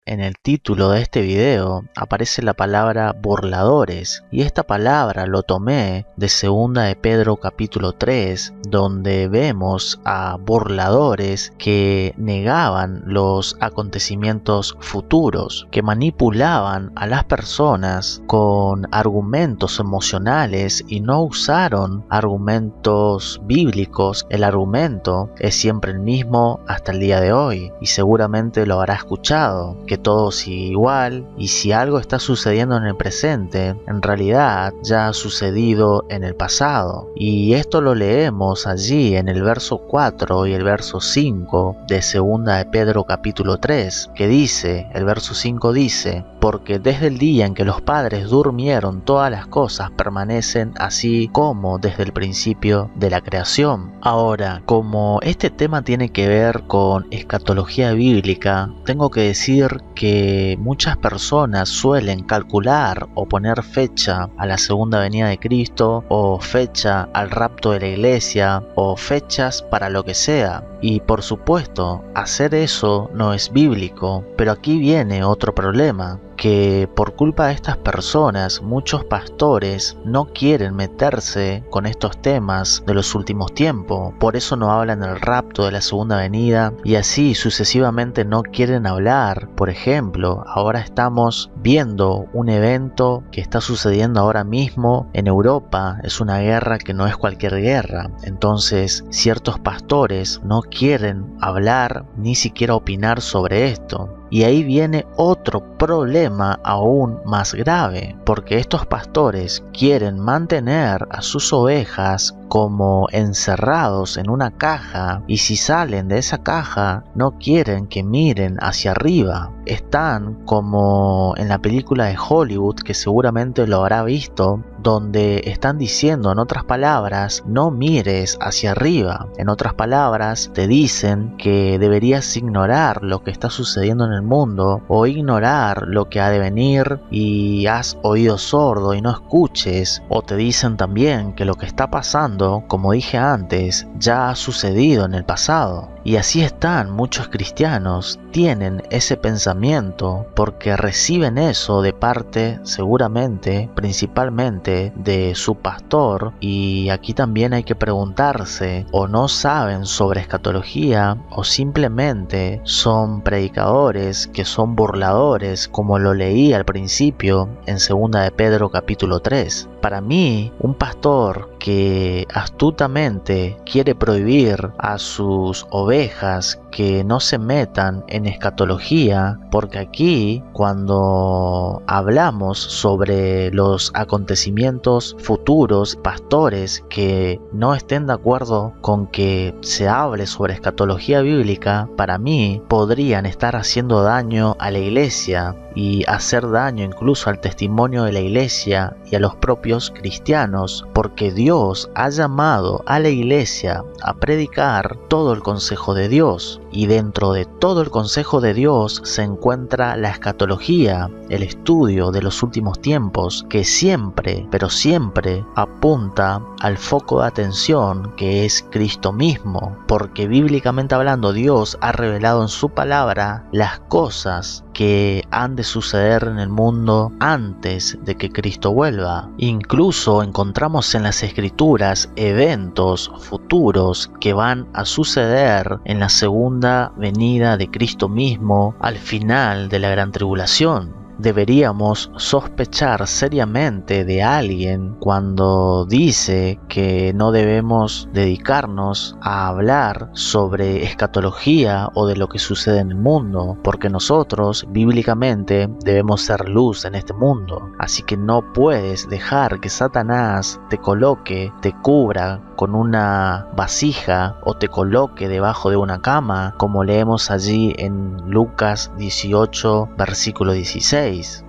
en el título de este video aparece la palabra burladores, y esta palabra lo tomé de 2 de Pedro capítulo 3, donde vemos a burladores que negaban los acontecimientos futuros, que manipulaban a las personas con argumentos emocionales y no usaron argumentos bíblicos. El argumento es siempre el mismo hasta el día de hoy, y seguramente lo habrá escuchado, que todo sigue igual, y si algo está sucediendo en el presente, en realidad ya ha sucedido en el pasado. Y esto lo leemos allí en el verso 4 y el verso 5 de 2 de Pedro capítulo 3, que dice, el verso 5 dice: porque desde el día en que los padres durmieron, todas las cosas permanecen así como desde el principio de la creación. Ahora, como este tema tiene que ver con escatología bíblica, tengo que decir que muchas personas suelen calcular o poner fecha a la segunda venida de Cristo, o fecha al rapto de la iglesia, o fechas para lo que sea. Y por supuesto, hacer eso no es bíblico, pero aquí viene otro problema, que por culpa de estas personas, muchos pastores no quieren meterse con estos temas de los últimos tiempos. Por eso no hablan del rapto de la segunda venida, y así sucesivamente no quieren hablar. Por ejemplo, ahora estamos viendo un evento que está sucediendo ahora mismo en Europa. Es una guerra que no es cualquier guerra. Entonces, ciertos pastores no quieren hablar ni siquiera opinar sobre esto. Y ahí viene otro problema aún más grave, porque estos pastores quieren mantener a sus ovejas como encerrados en una caja, y si salen de esa caja no quieren que miren hacia arriba. Están como en la película de Hollywood, que seguramente lo habrá visto, donde están diciendo, en otras palabras, no mires hacia arriba. En otras palabras, te dicen que deberías ignorar lo que está sucediendo en el mundo, o ignorar lo que ha de venir, y has oído sordo y no escuches. O te dicen también que lo que está pasando, como dije antes, ya ha sucedido en el pasado. Y así están muchos cristianos, tienen ese pensamiento porque reciben eso de parte, seguramente, principalmente de su pastor. Y aquí también hay que preguntarse, o no saben sobre escatología, o simplemente son predicadores que son burladores, como lo leí al principio en 2 de Pedro capítulo 3. Para mí, un pastor que astutamente quiere prohibir a sus ovejas que no se metan en escatología, porque aquí cuando hablamos sobre los acontecimientos futuros, pastores que no estén de acuerdo con que se hable sobre escatología bíblica, para mí podrían estar haciendo daño a la iglesia y hacer daño incluso al testimonio de la iglesia y a los propios cristianos, porque Dios ha llamado a la iglesia a predicar todo el consejo de Dios, y dentro de todo el consejo de Dios se encuentra la escatología, el estudio de los últimos tiempos, que siempre, pero siempre apunta al foco de atención, que es Cristo mismo, porque bíblicamente hablando Dios ha revelado en su palabra las cosas que han de suceder en el mundo antes de que Cristo vuelva. Incluso encontramos en las Escrituras eventos futuros que van a suceder en la segunda venida de Cristo mismo al final de la gran tribulación. Deberíamos sospechar seriamente de alguien cuando dice que no debemos dedicarnos a hablar sobre escatología o de lo que sucede en el mundo, porque nosotros bíblicamente debemos ser luz en este mundo. Así que no puedes dejar que Satanás te coloque, te cubra con una vasija o te coloque debajo de una cama, como leemos allí en Lucas 18 versículo 16.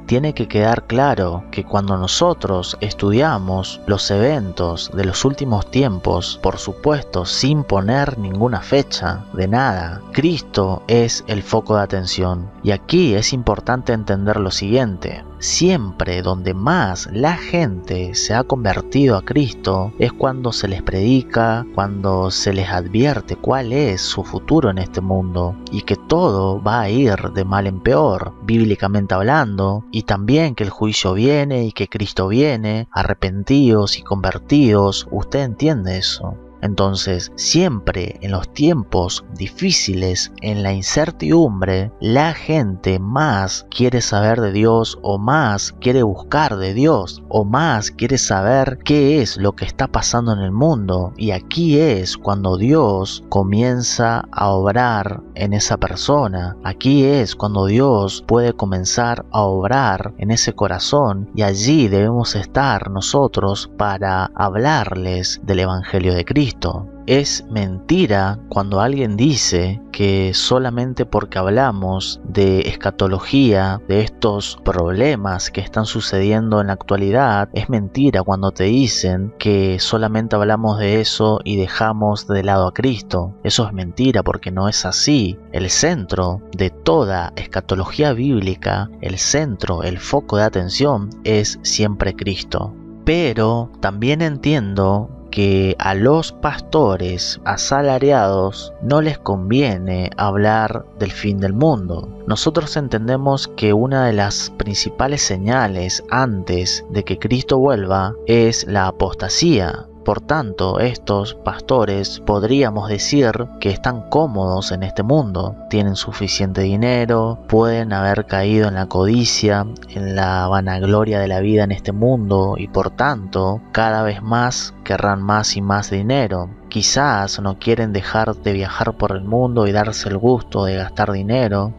tiene que quedar claro que cuando nosotros estudiamos los eventos de los últimos tiempos, por supuesto sin poner ninguna fecha de nada, Cristo es el foco de atención. Y aquí es importante entender lo siguiente: siempre donde más la gente se ha convertido a Cristo es cuando se les predica, cuando se les advierte cuál es su futuro en este mundo y que todo va a ir de mal en peor, bíblicamente hablando, y también que el juicio viene y que Cristo viene, arrepentidos y convertidos. ¿Usted entiende eso? Entonces, siempre en los tiempos difíciles, en la incertidumbre, la gente más quiere saber de Dios, o más quiere buscar de Dios, o más quiere saber qué es lo que está pasando en el mundo. Y aquí es cuando Dios comienza a obrar en esa persona. Aquí es cuando Dios puede comenzar a obrar en ese corazón, y allí debemos estar nosotros para hablarles del Evangelio de Cristo. Es mentira cuando alguien dice que solamente porque hablamos de escatología, de estos problemas que están sucediendo en la actualidad, es mentira cuando te dicen que solamente hablamos de eso y dejamos de lado a Cristo. Eso es mentira, porque no es así. El centro de toda escatología bíblica, el centro, el foco de atención es siempre Cristo. Pero también entiendo que a los pastores asalariados no les conviene hablar del fin del mundo. Nosotros entendemos que una de las principales señales antes de que Cristo vuelva es la apostasía. Por tanto, estos pastores podríamos decir que están cómodos en este mundo, tienen suficiente dinero, pueden haber caído en la codicia, en la vanagloria de la vida en este mundo, y por tanto, cada vez más querrán más y más dinero. Quizás no quieren dejar de viajar por el mundo y darse el gusto de gastar dinero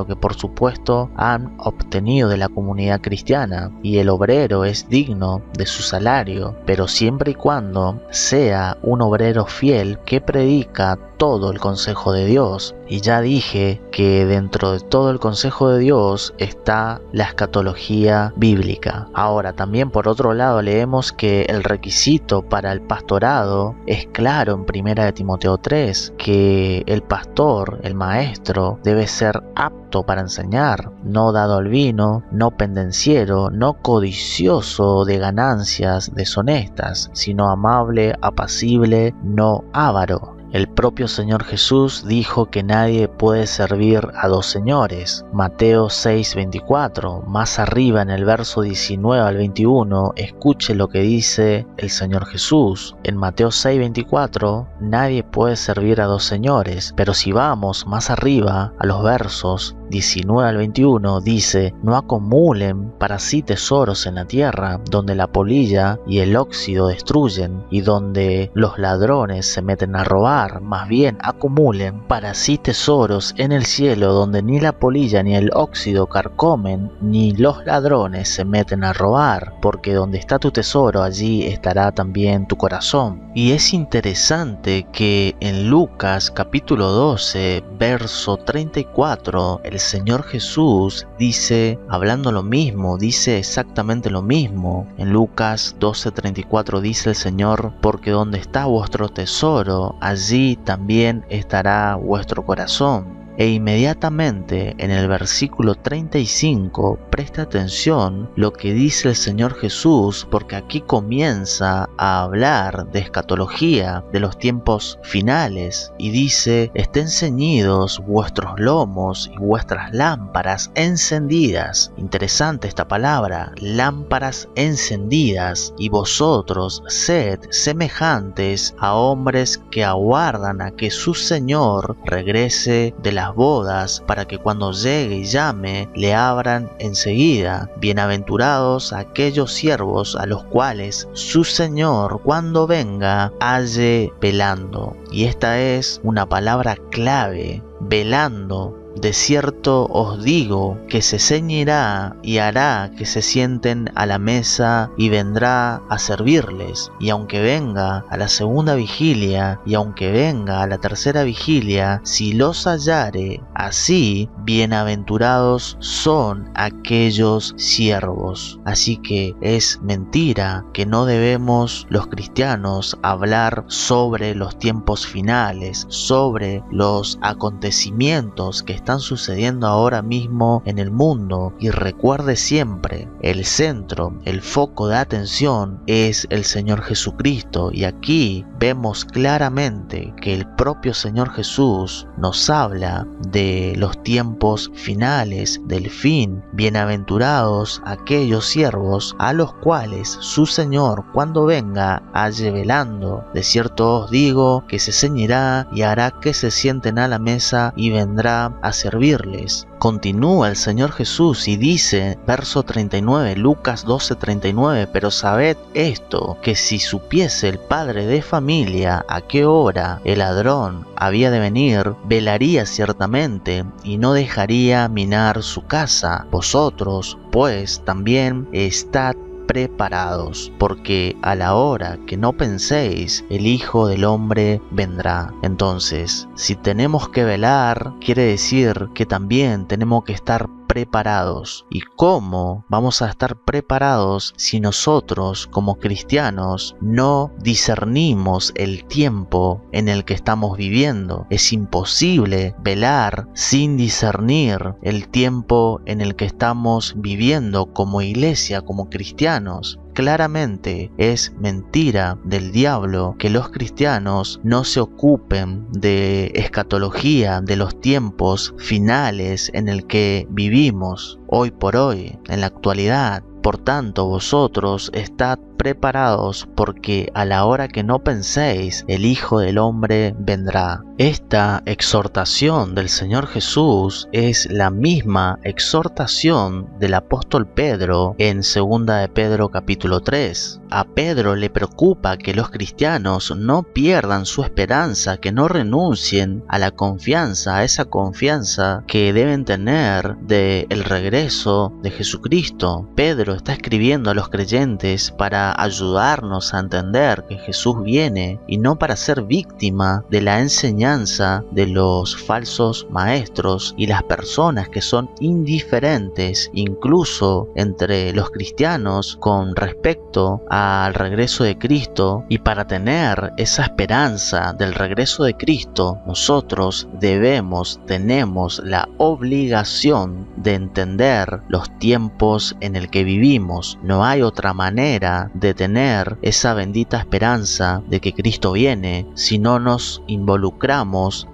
que por supuesto han obtenido de la comunidad cristiana, y el obrero es digno de su salario, pero siempre y cuando sea un obrero fiel que predica todo el consejo de Dios. Y ya dije que dentro de todo el consejo de Dios está la escatología bíblica. Ahora, también por otro lado leemos que el requisito para el pastorado es claro en 1 Timoteo 3, que el pastor, el maestro, debe ser apto para enseñar, no dado al vino, no pendenciero, no codicioso de ganancias deshonestas, sino amable, apacible, no avaro. El propio Señor Jesús dijo que nadie puede servir a dos señores. Mateo 6:24, más arriba en el verso 19 al 21, escuche lo que dice el Señor Jesús. En Mateo 6:24, nadie puede servir a dos señores, pero si vamos más arriba a los versos 19 al 21, dice: no acumulen para sí tesoros en la tierra, donde la polilla y el óxido destruyen, y donde los ladrones se meten a robar. Más bien acumulen para sí tesoros en el cielo, donde ni la polilla ni el óxido carcomen, ni los ladrones se meten a robar, porque donde está tu tesoro, allí estará también tu corazón. Y es interesante que en Lucas capítulo 12, verso 34, el Señor Jesús dice, hablando lo mismo, dice exactamente lo mismo. En Lucas 12:34 dice el Señor: porque donde está vuestro tesoro, allí también estará vuestro corazón. E inmediatamente en el versículo 35, presta atención lo que dice el Señor Jesús, porque aquí comienza a hablar de escatología, de los tiempos finales, y dice: estén ceñidos vuestros lomos y vuestras lámparas encendidas. Interesante esta palabra, lámparas encendidas, y vosotros sed semejantes a hombres que aguardan a que su Señor regrese de las bodas, para que cuando llegue y llame le abran enseguida. Bienaventurados aquellos siervos a los cuales su Señor, cuando venga, halle velando. Y esta es una palabra clave: velando. de cierto os digo que se ceñirá y hará que se sienten a la mesa y vendrá a servirles. Y aunque venga a la segunda vigilia y aunque venga a la tercera vigilia, si los hallare así, bienaventurados son aquellos siervos. Así que es mentira que no debemos los cristianos hablar sobre los tiempos finales, sobre los acontecimientos que están sucediendo ahora mismo en el mundo. Y recuerde siempre, el centro, el foco de atención es el Señor Jesucristo. Y aquí vemos claramente que el propio Señor Jesús nos habla de los tiempos finales, del fin. Bienaventurados aquellos siervos a los cuales su Señor, cuando venga, halle velando. De cierto os digo que se ceñirá y hará que se sienten a la mesa y vendrá a servirles. Continúa el Señor Jesús y dice, verso 39, Lucas 12:39, pero sabed esto, que si supiese el padre de familia a qué hora el ladrón había de venir, velaría ciertamente y no dejaría minar su casa. Vosotros, pues, también estad preparados, porque a la hora que no penséis, el Hijo del Hombre vendrá. Entonces, si tenemos que velar, quiere decir que también tenemos que estar preparados. ¿Y cómo vamos a estar preparados si nosotros, como cristianos, no discernimos el tiempo en el que estamos viviendo? Es imposible velar sin discernir el tiempo en el que estamos viviendo como iglesia, como cristianos. Claramente es mentira del diablo que los cristianos no se ocupen de escatología, de los tiempos finales en el que vivimos hoy por hoy, en la actualidad. Por tanto, vosotros estad preparados, porque a la hora que no penséis, el Hijo del Hombre vendrá. Esta exhortación del Señor Jesús es la misma exhortación del apóstol Pedro en 2 de Pedro capítulo 3. A Pedro le preocupa que los cristianos no pierdan su esperanza, que no renuncien a la confianza, a esa confianza que deben tener del regreso de Jesucristo. Pedro está escribiendo a los creyentes para ayudarnos a entender que Jesús viene y no para ser víctima de la enseñanza de los falsos maestros y las personas que son indiferentes incluso entre los cristianos con respecto al regreso de Cristo. Y para tener esa esperanza del regreso de Cristo, nosotros tenemos la obligación de entender los tiempos en el que vivimos. No hay otra manera de tener esa bendita esperanza de que Cristo viene si no nos involucramos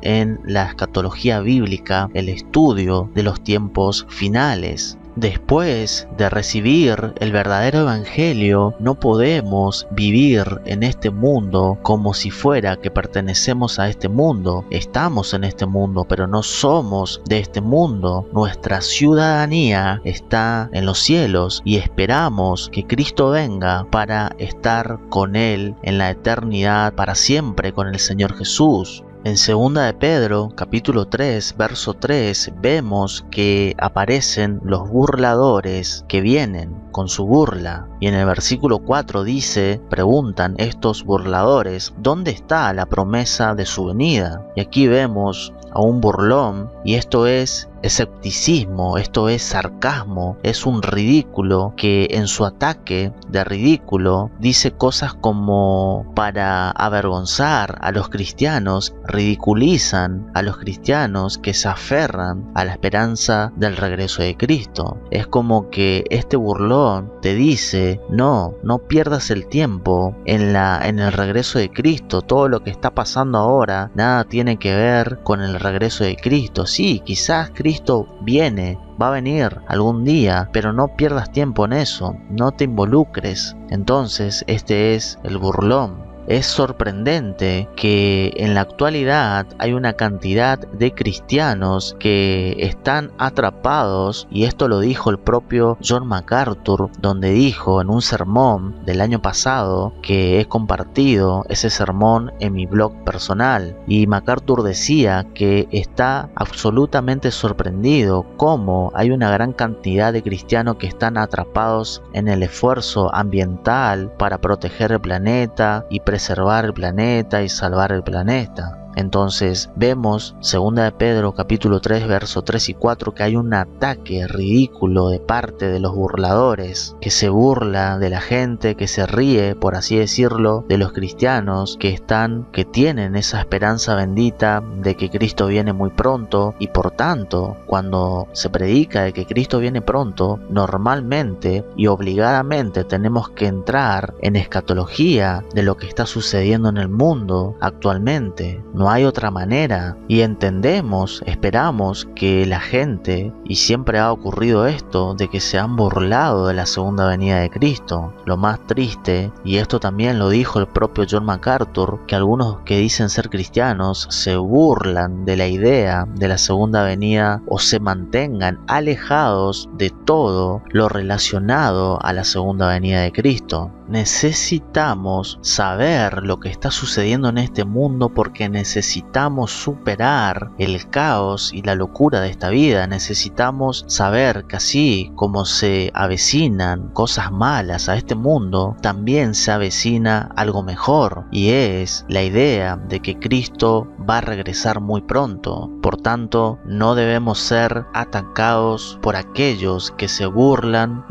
en la escatología bíblica, el estudio de los tiempos finales. Después de recibir el verdadero evangelio, no podemos vivir en este mundo como si fuera que pertenecemos a este mundo. Estamos en este mundo, pero no somos de este mundo. Nuestra ciudadanía está en los cielos y esperamos que Cristo venga para estar con Él en la eternidad para siempre con el Señor Jesús. En 2 de Pedro, capítulo 3, verso 3, vemos que aparecen los burladores que vienen con su burla. Y en el versículo 4 dice, preguntan estos burladores, ¿dónde está la promesa de su venida? Y aquí vemos a un burlón, y esto es escepticismo, esto es sarcasmo, es un ridículo que en su ataque de ridículo dice cosas como para avergonzar a los cristianos, ridiculizan a los cristianos que se aferran a la esperanza del regreso de Cristo. Es como que este burlón te dice, no pierdas el tiempo en el regreso de Cristo. Todo lo que está pasando ahora nada tiene que ver con el regreso de Cristo. Sí, quizás Cristo va a venir algún día, pero no pierdas tiempo en eso, no te involucres. Entonces este es el burlón. es sorprendente que en la actualidad hay una cantidad de cristianos que están atrapados, y esto lo dijo el propio John MacArthur, donde dijo en un sermón del año pasado, que he compartido ese sermón en mi blog personal, y MacArthur decía que está absolutamente sorprendido cómo hay una gran cantidad de cristianos que están atrapados en el esfuerzo ambiental para proteger el planeta y preservar el planeta y salvar el planeta. Entonces vemos, 2 de Pedro capítulo 3 versos 3 y 4, que hay un ataque ridículo de parte de los burladores, que se burla de la gente, que se ríe, por así decirlo, de los cristianos que tienen esa esperanza bendita de que Cristo viene muy pronto. Y por tanto, cuando se predica de que Cristo viene pronto, normalmente y obligadamente tenemos que entrar en escatología de lo que está sucediendo en el mundo actualmente. No hay otra manera, y entendemos, esperamos que la gente, y siempre ha ocurrido esto, de que se han burlado de la segunda venida de Cristo. Lo más triste, y esto también lo dijo el propio John MacArthur, que algunos que dicen ser cristianos se burlan de la idea de la segunda venida o se mantengan alejados de todo lo relacionado a la segunda venida de Cristo. Necesitamos saber lo que está sucediendo en este mundo porque necesitamos superar el caos y la locura de esta vida. Necesitamos saber que así como se avecinan cosas malas a este mundo, también se avecina algo mejor, y es la idea de que Cristo va a regresar muy pronto. Por tanto, no debemos ser atacados por aquellos que se burlan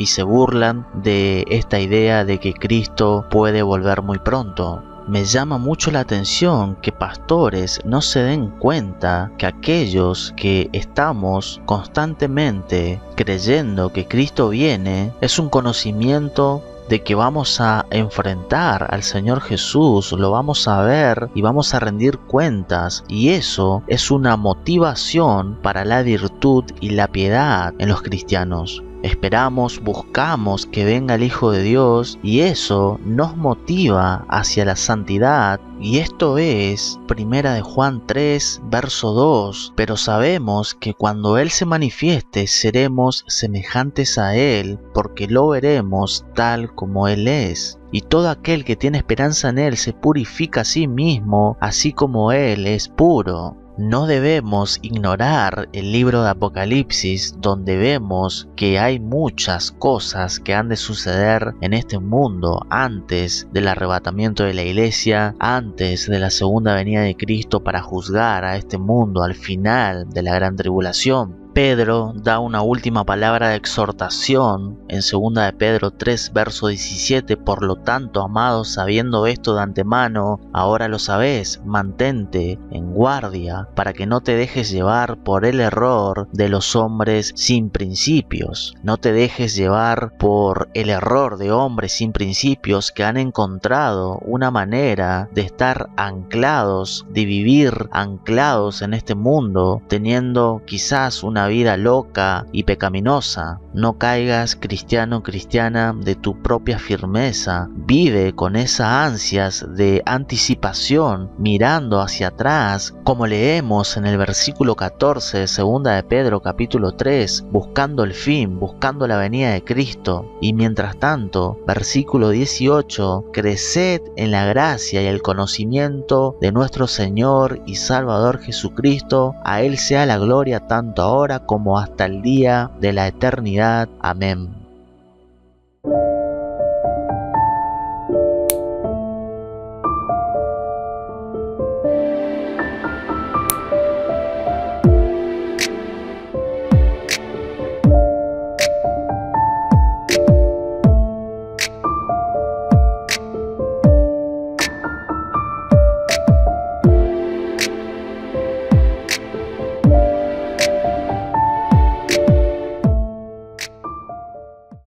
de esta idea de que Cristo puede volver muy pronto. Me llama mucho la atención que pastores no se den cuenta que aquellos que estamos constantemente creyendo que Cristo viene es un conocimiento de que vamos a enfrentar al Señor Jesús, lo vamos a ver y vamos a rendir cuentas, y eso es una motivación para la virtud y la piedad en los cristianos. Esperamos, buscamos que venga el Hijo de Dios, y eso nos motiva hacia la santidad, y esto es 1 de Juan 3 verso 2, pero sabemos que cuando Él se manifieste seremos semejantes a Él, porque lo veremos tal como Él es. Y todo aquel que tiene esperanza en Él se purifica a sí mismo, así como Él es puro. No debemos ignorar el libro de Apocalipsis, donde vemos que hay muchas cosas que han de suceder en este mundo antes del arrebatamiento de la iglesia, antes de la segunda venida de Cristo para juzgar a este mundo al final de la gran tribulación. Pedro da una última palabra de exhortación en 2 de Pedro 3 verso 17. Por lo tanto, amados, sabiendo esto de antemano, ahora lo sabés, mantente en guardia para que no te dejes llevar por el error de los hombres sin principios. No te dejes llevar por el error de hombres sin principios que han encontrado una manera de estar anclados, de vivir anclados en este mundo, teniendo quizás una vida loca y pecaminosa. No caigas, cristiano, cristiana, de tu propia firmeza. Vive con esas ansias de anticipación, mirando hacia atrás, como leemos en el versículo 14 de 2 de Pedro capítulo 3, buscando el fin, buscando la venida de Cristo. Y mientras tanto, versículo 18, creced en la gracia y el conocimiento de nuestro Señor y Salvador Jesucristo. A Él sea la gloria tanto ahora como hasta el día de la eternidad. Amén.